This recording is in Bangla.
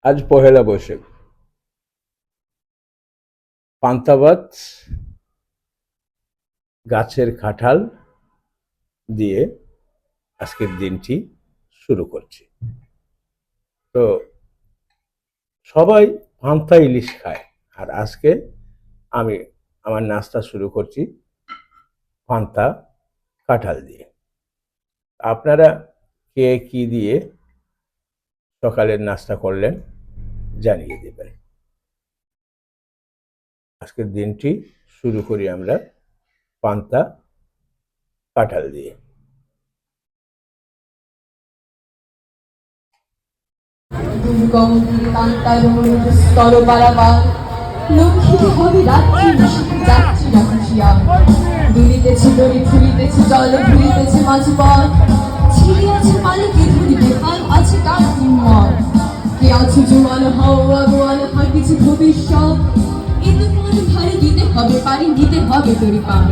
আজ পহেলা বৈশাখ। পান্তাভাত, গাছের কাঁঠাল দিয়ে আজকের দিনটি শুরু করছি। তো সবাই পান্তা ইলিশ খায়, আর আজকে আমি আমার নাস্তা শুরু করছি পান্তা কাঁঠাল দিয়ে। আপনারা কে কি দিয়ে সকালের নাস্তা করলেন জানিয়ে দেবেন। আজকের দিনটি শুরু করি আমরা পান্তা কাঁঠাল দিয়ে। লক্ষিত হবে রাত্রি যাত্রী রাখিয়া দুলিতেছে দড়ি ফুলিতেছে জল ভুলিতেছে মাঝ পথ ছিড়িয়াছে মালিকে ধরিবে আর আছে কার হিম্মত কে আছে জোয়ান হাওয়া গোয়াল হাঁকিছে ভবিষ্যৎ এ তো মন ভারী দিতে হবে পারি দিতে হবে তরি পান